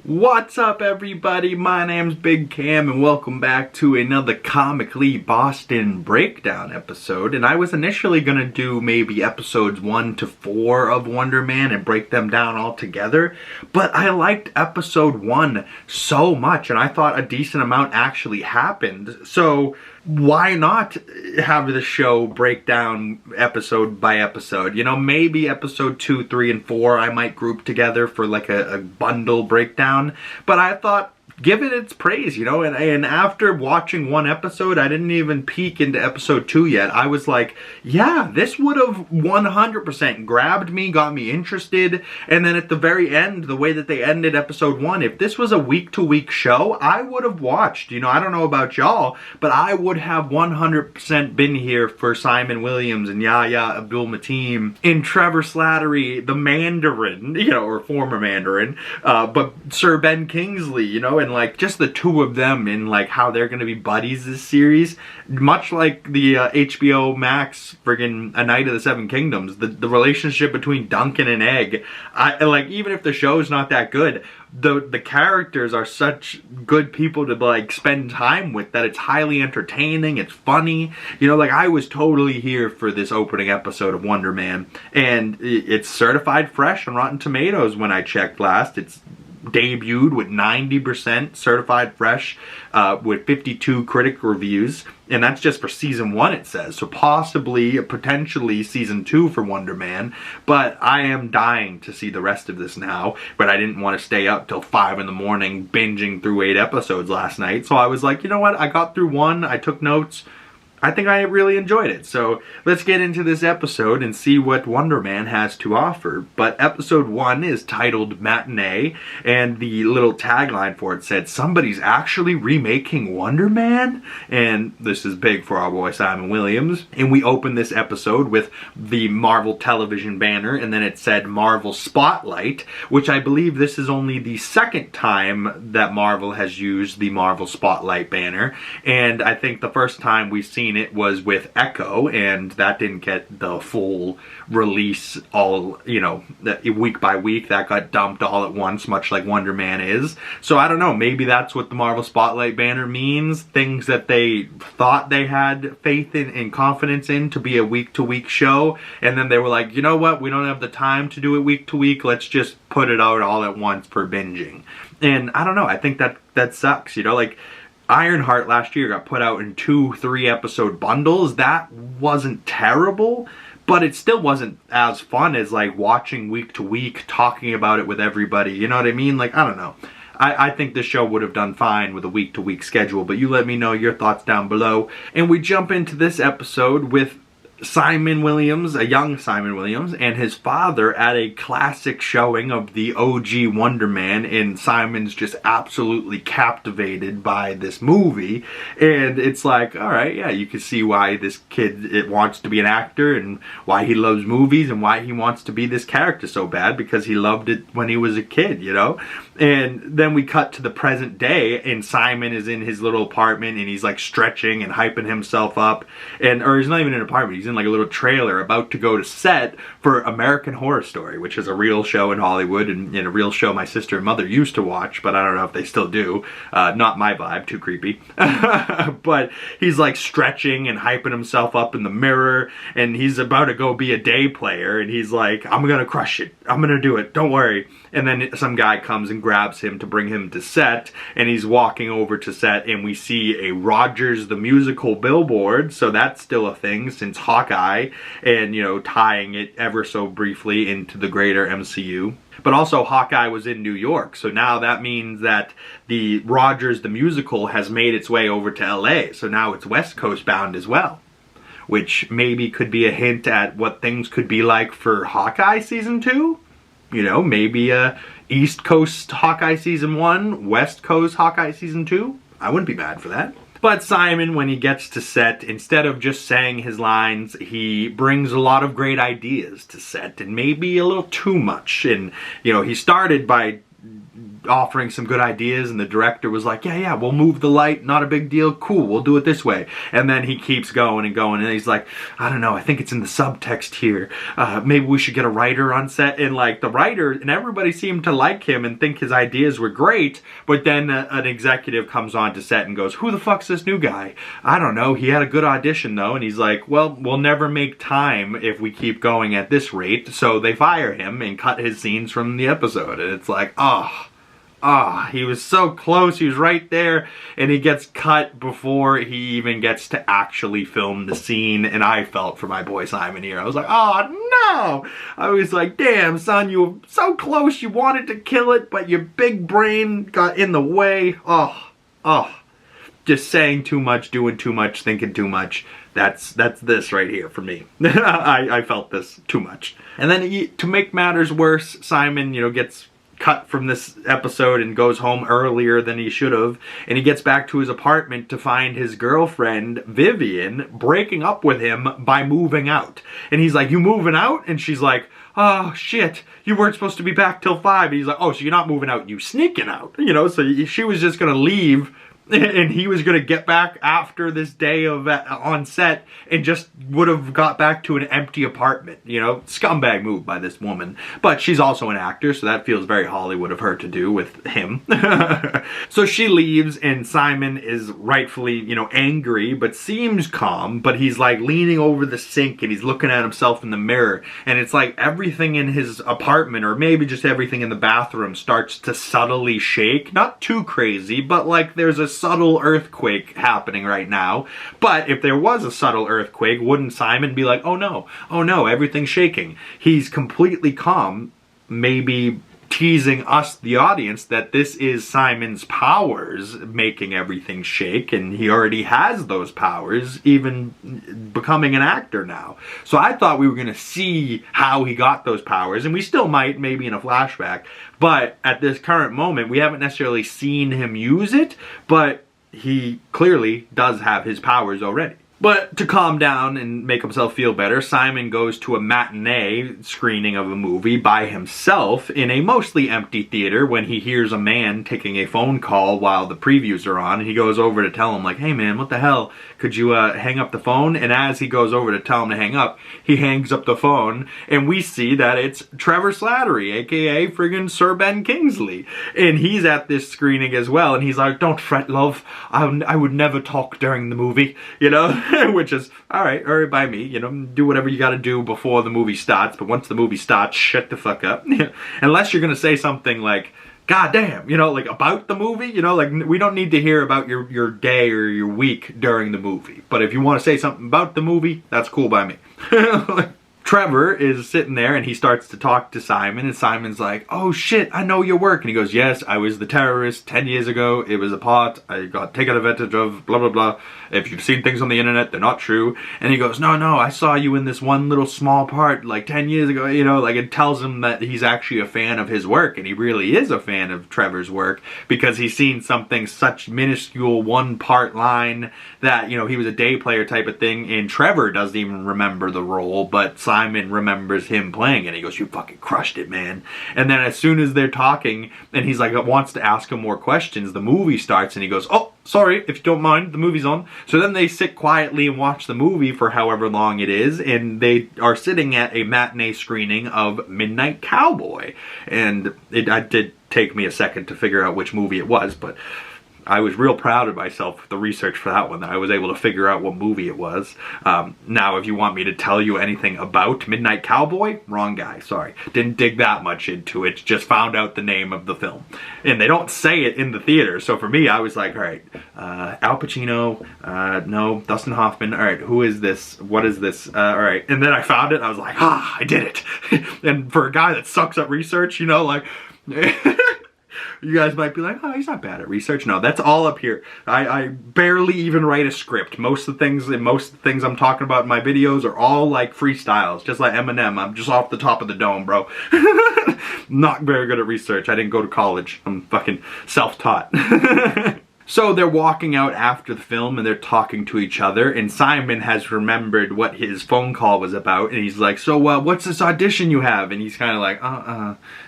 What's up, everybody? My name's Big Cam and welcome back to another Comically Boston breakdown episode. And I was initially gonna do maybe episodes 1 to 4 of Wonder Man and break them down all together, but I liked episode 1 so much and I thought a decent amount actually happened. So why not have the show break down episode by episode? You know, maybe episode 2, 3, and 4 I might group together for like a bundle breakdown. But I thought, give it its praise, you know, and after watching one episode, I didn't even peek into episode 2 yet. I was like, yeah, this would have 100% grabbed me, got me interested, and then at the very end, the way that they ended episode 1, if this was a week-to-week show, I would have watched. You know, I don't know about y'all, but I would have 100% been here for Simon Williams and Yaya, Abdul, Mateem, and Trevor Slattery, the Mandarin, you know, or former Mandarin, but Sir Ben Kingsley, you know, and like just the two of them and like how they're gonna be buddies this series, much like the HBO Max friggin' A Night of the Seven Kingdoms, the relationship between Duncan and Egg. I like, even if the show's not that good, the characters are such good people to like spend time with that it's highly entertaining, it's funny, you know. Like, I was totally here for this opening episode of Wonder Man, and it's certified fresh on Rotten Tomatoes when I checked last. It's debuted with 90% certified fresh, with 52 critic reviews, and that's just for season 1, it says. So possibly, potentially season 2 for Wonder Man, but I am dying to see the rest of this now. But I didn't want to stay up till 5 in the morning binging through 8 episodes last night, so I was like, you know what, I got through 1, I took notes, I think I really enjoyed it. So let's get into this episode and see what Wonder Man has to offer. But episode 1 is titled Matinee, and the little tagline for it said, "Somebody's actually remaking Wonder Man?" And this is big for our boy Simon Williams. And we open this episode with the Marvel television banner, and then it said Marvel Spotlight, which I believe this is only the second time that Marvel has used the Marvel Spotlight banner. And I think the first time we've seen it was with Echo, and that didn't get the full release all, you know, week by week. That got dumped all at once, much like Wonder Man is. So I don't know, maybe that's what the Marvel Spotlight banner means. Things that they thought they had faith in and confidence in to be a week-to-week show, and then they were like, you know what, we don't have the time to do it week-to-week, let's just put it out all at once for binging. And I don't know, I think that sucks, you know. Like, Ironheart last year got put out in 2-3 episode bundles. That wasn't terrible, but it still wasn't as fun as like watching week to week, talking about it with everybody. You know what I mean? Like, I don't know. I think this show would have done fine with a week-to-week schedule, but you let me know your thoughts down below. And we jump into this episode with Simon Williams, a young Simon Williams, and his father at a classic showing of the OG Wonder Man, and Simon's just absolutely captivated by this movie. And it's like, alright, yeah, you can see why this kid wants to be an actor, and why he loves movies, and why he wants to be this character so bad, because he loved it when he was a kid, you know? And then we cut to the present day, and Simon is in his little apartment, and he's like stretching and hyping himself up, or he's not even in an apartment, he's in like a little trailer about to go to set for American Horror Story, which is a real show in Hollywood, and a real show my sister and mother used to watch, but I don't know if they still do. Not my vibe, too creepy. But he's like stretching and hyping himself up in the mirror, and he's about to go be a day player, and he's like, I'm gonna crush it, I'm gonna do it, don't worry. And then some guy comes and grabs him to bring him to set, and he's walking over to set, and we see a Rogers the Musical billboard, so that's still a thing since Hawkeye, and, you know, tying it ever so briefly into the greater MCU. But also Hawkeye was in New York, so now that means that the Rogers the Musical has made its way over to LA, so now it's West Coast bound as well, which maybe could be a hint at what things could be like for Hawkeye Season 2? You know, maybe East Coast Hawkeye Season 1, West Coast Hawkeye Season 2? I wouldn't be mad for that. But Simon, when he gets to set, instead of just saying his lines, he brings a lot of great ideas to set, and maybe a little too much. And, you know, he started by offering some good ideas, and the director was like, yeah, we'll move the light, not a big deal, cool, we'll do it this way. And then he keeps going and going, and he's like, I don't know, I think it's in the subtext here. Maybe we should get a writer on set. And like the writer and everybody seemed to like him and think his ideas were great, but then an executive comes on to set and goes, who the fuck's this new guy? I don't know, he had a good audition though. And he's like, well, we'll never make time if we keep going at this rate. So they fire him and cut his scenes from the episode. And it's like, he was so close, he was right there, and he gets cut before he even gets to actually film the scene. And I felt for my boy Simon here. I was like, oh no! I was like, damn son, you were so close, you wanted to kill it, but your big brain got in the way. Just saying too much, doing too much, thinking too much. That's this right here for me. I felt this too much. And then to make matters worse, Simon, gets cut from this episode and goes home earlier than he should have, and he gets back to his apartment to find his girlfriend Vivian breaking up with him by moving out. And he's like, you moving out? And she's like, oh shit, you weren't supposed to be back till 5. And he's like, oh, so you're not moving out, you sneaking out. So she was just gonna leave, and he was gonna get back after this day of on set and just would have got back to an empty apartment. Scumbag move by this woman. But she's also an actor, so that feels very Hollywood of her to do with him. So she leaves, and Simon is rightfully, angry, but seems calm. But he's like leaning over the sink and he's looking at himself in the mirror, and it's like everything in his apartment, or maybe just everything in the bathroom, starts to subtly shake. Not too crazy, but like there's a subtle earthquake happening right now. But if there was a subtle earthquake, wouldn't Simon be like, oh no, everything's shaking? He's completely calm, maybe teasing us, the audience, that this is Simon's powers making everything shake, and he already has those powers, even becoming an actor now. So I thought we were going to see how he got those powers, and we still might, maybe in a flashback, but at this current moment, we haven't necessarily seen him use it, but he clearly does have his powers already. But to calm down and make himself feel better, Simon goes to a matinee screening of a movie by himself in a mostly empty theater when he hears a man taking a phone call while the previews are on. And he goes over to tell him, like, hey man, what the hell? Could you hang up the phone? And as he goes over to tell him to hang up, he hangs up the phone, and we see that it's Trevor Slattery, aka friggin' Sir Ben Kingsley. And he's at this screening as well, and he's like, don't fret, love. I would never talk during the movie, which is, alright by me, do whatever you gotta do before the movie starts, but once the movie starts, shut the fuck up. Unless you're gonna say something like, God damn, like about the movie, like we don't need to hear about your day or your week during the movie. But if you want to say something about the movie, that's cool by me. Trevor is sitting there and he starts to talk to Simon, and Simon's like, oh shit, I know your work. And he goes, yes, I was the terrorist 10 years ago. It was a plot. I got taken advantage of, blah, blah, blah. If you've seen things on the internet, they're not true. And he goes, no, I saw you in this one little small part like 10 years ago, like it tells him that he's actually a fan of his work, and he really is a fan of Trevor's work because he's seen something such minuscule one-part line that, he was a day player type of thing, and Trevor doesn't even remember the role, but Simon remembers him playing it. He goes, you fucking crushed it, man. And then as soon as they're talking, and he's like, wants to ask him more questions, the movie starts, and he goes, oh, sorry, if you don't mind, the movie's on. So then they sit quietly and watch the movie for however long it is, and they are sitting at a matinee screening of Midnight Cowboy. And it did take me a second to figure out which movie it was, but I was real proud of myself with the research for that one, that I was able to figure out what movie it was. Now, if you want me to tell you anything about Midnight Cowboy, wrong guy, sorry. Didn't dig that much into it, just found out the name of the film. And they don't say it in the theater, so for me, I was like, alright, Al Pacino, no, Dustin Hoffman, alright, who is this? What is this? Alright, and then I found it, I was like, I did it! And for a guy that sucks at research, like... You guys might be like, oh, he's not bad at research. No, that's all up here. I barely even write a script. Most of the things I'm talking about in my videos are all like freestyles, just like Eminem. I'm just off the top of the dome, bro. Not very good at research. I didn't go to college. I'm fucking self-taught. So they're walking out after the film and they're talking to each other, and Simon has remembered what his phone call was about, and he's like, so what's this audition you have? And he's kind of like,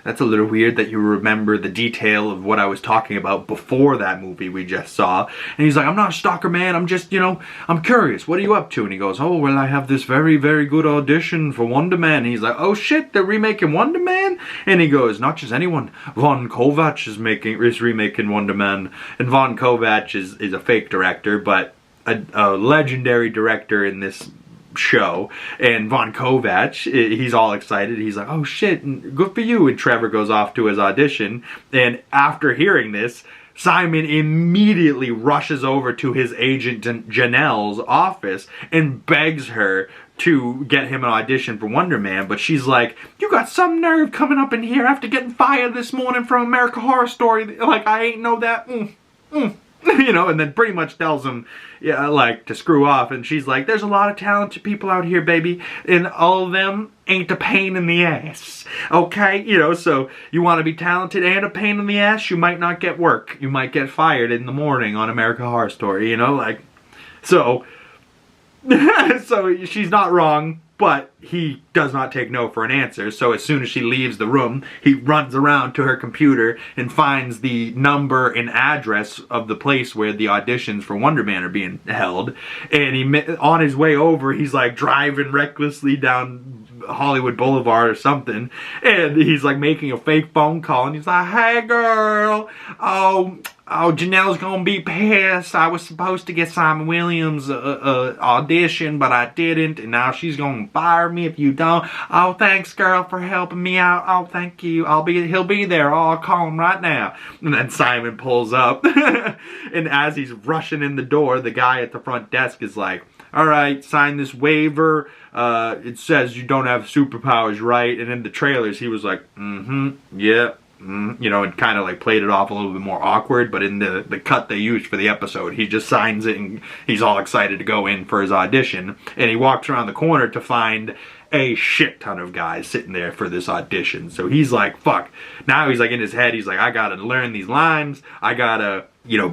that's a little weird that you remember the detail of what I was talking about before that movie we just saw. And he's like, I'm not a stalker, man, I'm just, I'm curious, what are you up to? And he goes, oh, well, I have this very, very good audition for Wonder Man. And he's like, oh shit, they're remaking Wonder Man? And he goes, not just anyone, Von Kovacs is remaking Wonder Man. And Von Kovacs is a fake director, but a legendary director in this show. And Von Kovacs, he's all excited. He's like, oh shit, good for you. And Trevor goes off to his audition. And after hearing this, Simon immediately rushes over to his agent Janelle's office and begs her to get him an audition for Wonder Man, but she's like, you got some nerve coming up in here after getting fired this morning from American Horror Story, like I ain't know that, and then pretty much tells him, yeah, like, to screw off. And she's like, there's a lot of talented people out here, baby, and all of them ain't a pain in the ass, okay? So you want to be talented and a pain in the ass, you might not get work. You might get fired in the morning on American Horror Story, so she's not wrong, but he does not take no for an answer. So as soon as she leaves the room, he runs around to her computer and finds the number and address of the place where the auditions for Wonder Man are being held. And on his way over, he's like driving recklessly down Hollywood Boulevard or something, and he's like making a fake phone call, and he's like, hey girl, oh, Janelle's gonna be pissed. I was supposed to get Simon Williams' audition, but I didn't, and now she's gonna fire me if you don't. Oh, thanks, girl, for helping me out. Oh, thank you. He'll be there. Oh, I'll call him right now. And then Simon pulls up, and as he's rushing in the door, the guy at the front desk is like, all right, sign this waiver. It says you don't have superpowers, right? And in the trailers, he was like, yeah. And kind of like played it off a little bit more awkward, but in the cut they used for the episode, he just signs it and he's all excited to go in for his audition. And he walks around the corner to find a shit ton of guys sitting there for this audition. So he's like, fuck. Now he's like in his head, he's like, I gotta learn these lines. I gotta,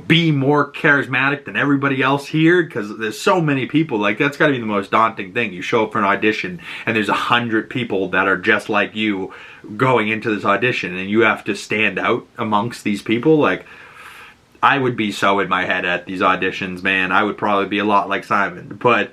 be more charismatic than everybody else here, because there's so many people. Like, that's gotta be the most daunting thing. You show up for an audition and there's 100 people that are just like you going into this audition, and you have to stand out amongst these people. Like, I would be so in my head at these auditions, man. I would probably be a lot like Simon. But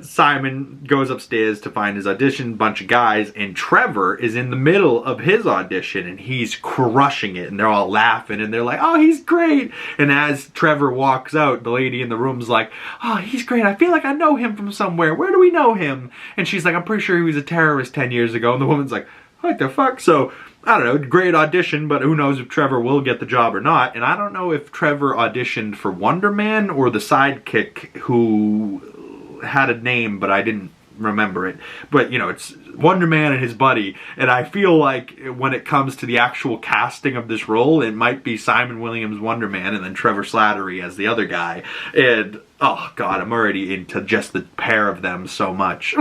Simon goes upstairs to find his audition, bunch of guys, and Trevor is in the middle of his audition, and he's crushing it, and they're all laughing, and they're like, oh, he's great. And as Trevor walks out, the lady in the room's like, oh, he's great. I feel like I know him from somewhere. Where do we know him? And she's like, I'm pretty sure he was a terrorist 10 years ago. And the woman's like, what the fuck? So, I don't know, great audition, but who knows if Trevor will get the job or not. And I don't know if Trevor auditioned for Wonder Man or the sidekick who had a name, but I didn't remember it. But, it's Wonder Man and his buddy. And I feel like when it comes to the actual casting of this role, it might be Simon Williams Wonder Man and then Trevor Slattery as the other guy. And oh god, I'm already into just the pair of them so much.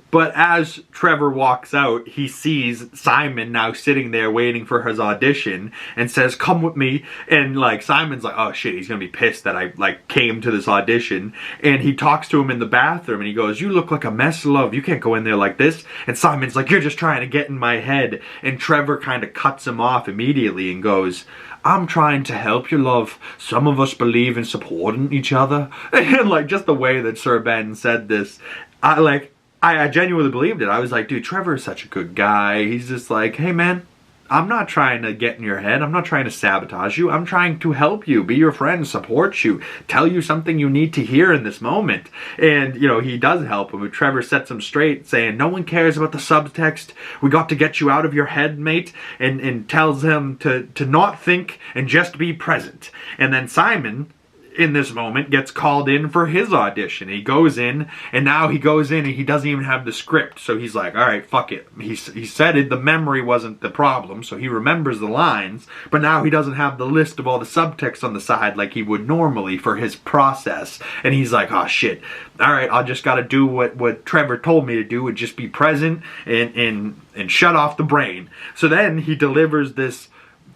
But as Trevor walks out, he sees Simon now sitting there waiting for his audition and says, come with me. And like Simon's like, oh shit, he's gonna be pissed that I like came to this audition. And he talks to him in the bathroom and he goes, you look like a mess, love. You can't go in there like this. And Simon's like, you're just trying to get in my head. And Trevor kind of cuts him off immediately and goes, I'm trying to help you, love. Some of us believe in supporting each other. And like just the way that Sir Ben said this, I genuinely believed it. I was like, dude, Trevor is such a good guy. He's just like, hey man, I'm not trying to get in your head. I'm not trying to sabotage you. I'm trying to help you, be your friend, support you, tell you something you need to hear in this moment. And, he does help him. Trevor sets him straight, saying, no one cares about the subtext. We got to get you out of your head, mate. And tells him to not think and just be present. And then Simon, in this moment, gets called in for his audition. He goes in, and now he goes in and he doesn't even have the script. So he's like, all right, fuck it. He said it, the memory wasn't the problem, so he remembers the lines, but now he doesn't have the list of all the subtext on the side like he would normally for his process. And he's like, oh shit, all right, I just gotta do what Trevor told me to do and just be present and shut off the brain. So then he delivers this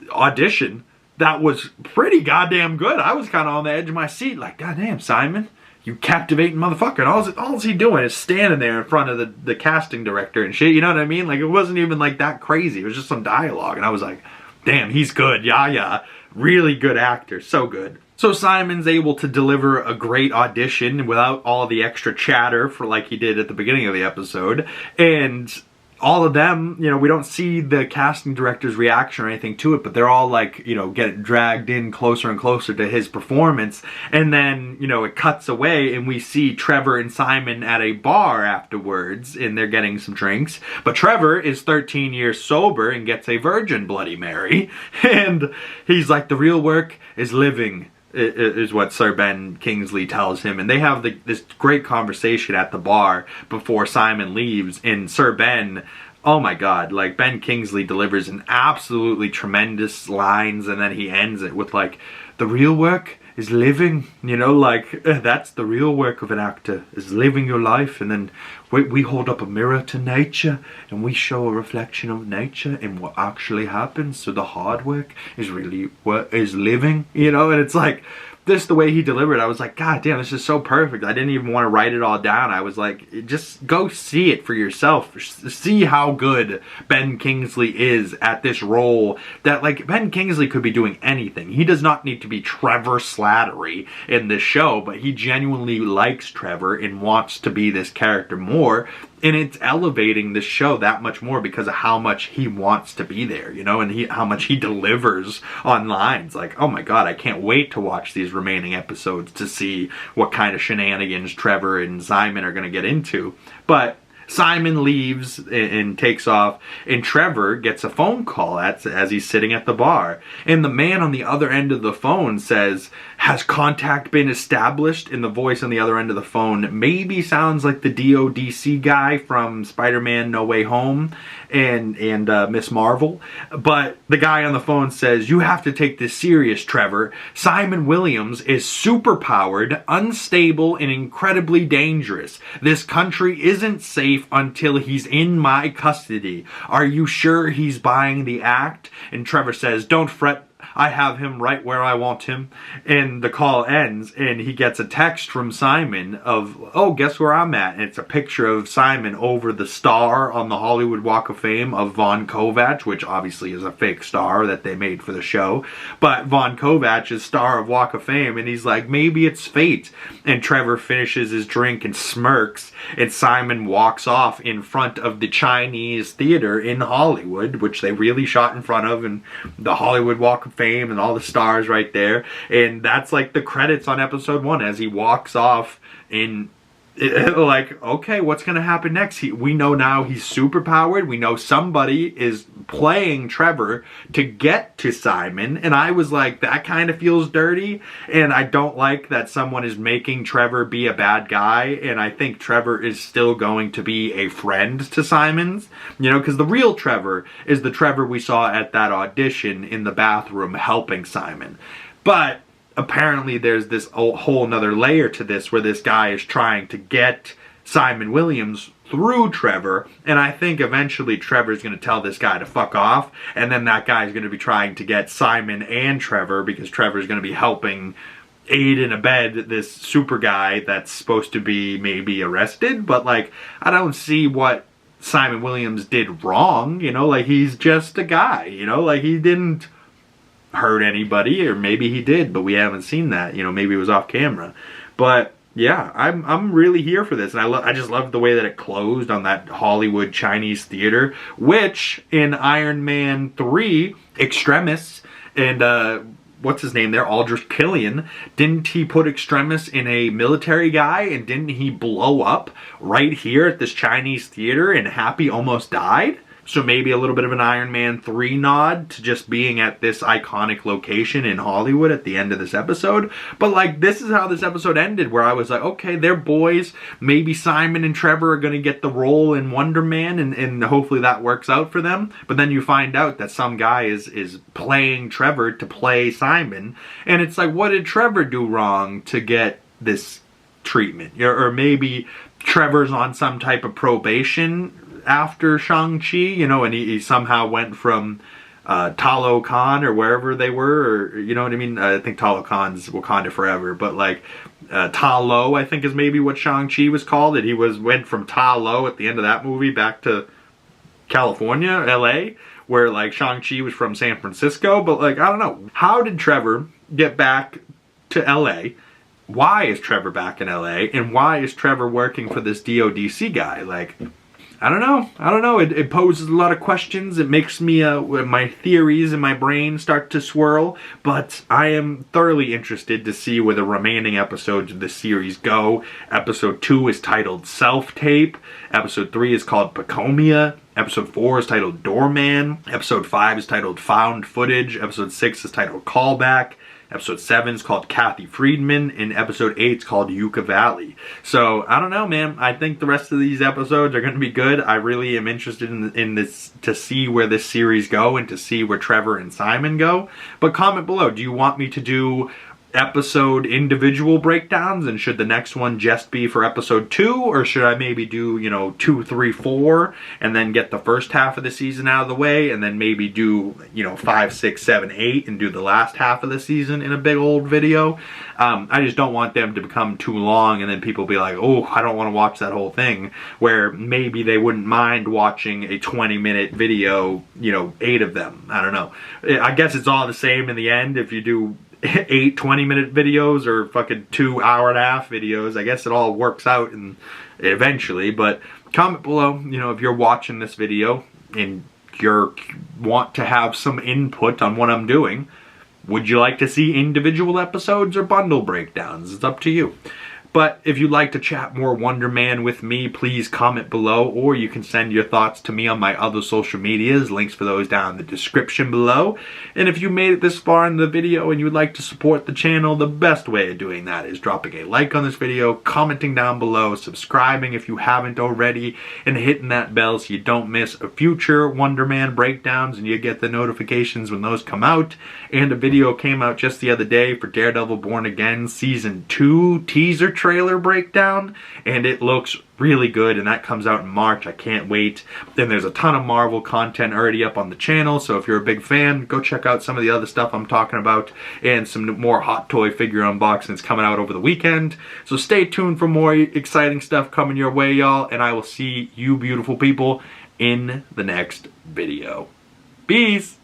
audition that was pretty goddamn good. I was kind of on the edge of my seat, like, goddamn, Simon, you captivating motherfucker. And all he doing is standing there in front of the casting director and shit, you know what I mean? Like, it wasn't even like that crazy. It was just some dialogue, and I was like, damn, he's good. Yaya, really good actor, so good. So Simon's able to deliver a great audition without all the extra chatter for like he did at the beginning of the episode. And all of them, you know, we don't see the casting director's reaction or anything to it, but they're all like, you know, get dragged in closer and closer to his performance. And then, you know, it cuts away and we see Trevor and Simon at a bar afterwards and they're getting some drinks. But Trevor is 13 years sober and gets a virgin Bloody Mary. And he's like, the real work is living, is what Sir Ben Kingsley tells him. And they have this great conversation at the bar before Simon leaves. And Sir Ben, oh my god, like Ben Kingsley delivers an absolutely tremendous lines, and then he ends it with like, the real work is living, you know, like that's the real work of an actor, is living your life. And then we hold up a mirror to nature and we show a reflection of nature and what actually happens. So the hard work is really what is living, you know. And it's like, this, the way he delivered, I was like, god damn, this is so perfect. I didn't even want to write it all down. I was like, just go see it for yourself. See how good Ben Kingsley is at this role. That, like, Ben Kingsley could be doing anything. He does not need to be Trevor Slattery in this show, but he genuinely likes Trevor and wants to be this character more. And it's elevating this show that much more because of how much he wants to be there, you know, and how much he delivers on lines. Like, oh my god, I can't wait to watch these remaining episodes to see what kind of shenanigans Trevor and Simon are going to get into. But Simon leaves and takes off, and Trevor gets a phone call as he's sitting at the bar. And the man on the other end of the phone says, has contact been established? And the voice on the other end of the phone maybe sounds like the DODC guy from Spider-Man No Way Home and Miss Marvel. But the guy on the phone says, you have to take this serious, Trevor. Simon Williams is superpowered, unstable, and incredibly dangerous. This country isn't safe until he's in my custody. Are you sure he's buying the act? And Trevor says, don't fret, I have him right where I want him. And the call ends and he gets a text from Simon of, oh, guess where I'm at? And it's a picture of Simon over the star on the Hollywood Walk of Fame of Von Kovacs, which obviously is a fake star that they made for the show. But Von Kovacs is star of Walk of Fame, and he's like, maybe it's fate. And Trevor finishes his drink and smirks, and Simon walks off in front of the Chinese theater in Hollywood, which they really shot in front of, and the Hollywood Walk of Fame and all the stars right there. And that's like the credits on episode 1 as he walks off in like, okay, what's gonna happen next? We know now he's superpowered. We know somebody is playing Trevor to get to Simon, and I was like, that kind of feels dirty. And I don't like that someone is making Trevor be a bad guy, and I think Trevor is still going to be a friend to Simon's, you know, because the real Trevor is the Trevor we saw at that audition in the bathroom helping Simon. But apparently there's this whole nother layer to this where this guy is trying to get Simon Williams through Trevor, and I think eventually Trevor's going to tell this guy to fuck off, and then that guy's going to be trying to get Simon and Trevor because Trevor's going to be helping aid and abet this super guy that's supposed to be maybe arrested. But like, I don't see what Simon Williams did wrong, you know, like he's just a guy, you know, like he didn't hurt anybody, or maybe he did, but we haven't seen that, you know, maybe it was off camera. But yeah, I'm really here for this, and I just love the way that it closed on that Hollywood Chinese theater, which in Iron Man 3 Extremis and what's his name there, Aldrich Killian, didn't he put Extremis in a military guy, and didn't he blow up right here at this Chinese theater and Happy almost died? So maybe a little bit of an Iron Man 3 nod to just being at this iconic location in Hollywood at the end of this episode. But like, this is how this episode ended, where I was like, okay, they're boys. Maybe Simon and Trevor are going to get the role in Wonder Man, and hopefully that works out for them. But then you find out that some guy is playing Trevor to play Simon. And it's like, what did Trevor do wrong to get this treatment? Or maybe Trevor's on some type of probation after Shang-Chi, you know, and he somehow went from Talo Khan or wherever they were, or you know what I mean? I think Talo Khan's Wakanda Forever, but like Talo, I think is maybe what Shang-Chi was called. That he went from Talo at the end of that movie back to California, LA, where like Shang-Chi was from San Francisco, but like I don't know. How did Trevor get back to LA? Why is Trevor back in LA? And why is Trevor working for this DODC guy? Like, I don't know. It poses a lot of questions. It makes me, my theories in my brain start to swirl. But I am thoroughly interested to see where the remaining episodes of this series go. Episode 2 is titled Self-Tape. Episode 3 is called Pacomia. Episode 4 is titled Doorman. Episode 5 is titled Found Footage. Episode 6 is titled Callback. Episode 7 is called Kathy Friedman, and Episode 8 is called Yucca Valley. So, I don't know, man. I think the rest of these episodes are going to be good. I really am interested in this, to see where this series go, and to see where Trevor and Simon go. But comment below, do you want me to do episode individual breakdowns, and should the next one just be for episode 2, or should I maybe do, you know, 2, 3, 4, and then get the first half of the season out of the way, and then maybe do, you know, 5, 6, 7, 8, and do the last half of the season in a big old video? I just don't want them to become too long, and then people be like, oh, I don't want to watch that whole thing, where maybe they wouldn't mind watching a 20-minute video, you know, 8 of them. I don't know. I guess it's all the same in the end if you do 8 20-minute videos or fucking 2 hour-and-a-half videos. I guess it all works out and eventually. But comment below, you know, if you're watching this video and you want to have some input on what I'm doing. Would you like to see individual episodes or bundle breakdowns? It's up to you. But if you'd like to chat more Wonder Man with me, please comment below, or you can send your thoughts to me on my other social medias. Links for those down in the description below. And if you made it this far in the video and you'd like to support the channel, the best way of doing that is dropping a like on this video, commenting down below, subscribing if you haven't already, and hitting that bell so you don't miss a future Wonder Man breakdowns and you get the notifications when those come out. And a video came out just the other day for Daredevil Born Again Season 2 teaser trailer breakdown, and it looks really good, and that comes out in March. I can't wait. Then there's a ton of Marvel content already up on the channel, so if you're a big fan, go check out some of the other stuff I'm talking about, and some more Hot Toy figure unboxings coming out over the weekend. So stay tuned for more exciting stuff coming your way, y'all, and I will see you beautiful people in the next video. Peace!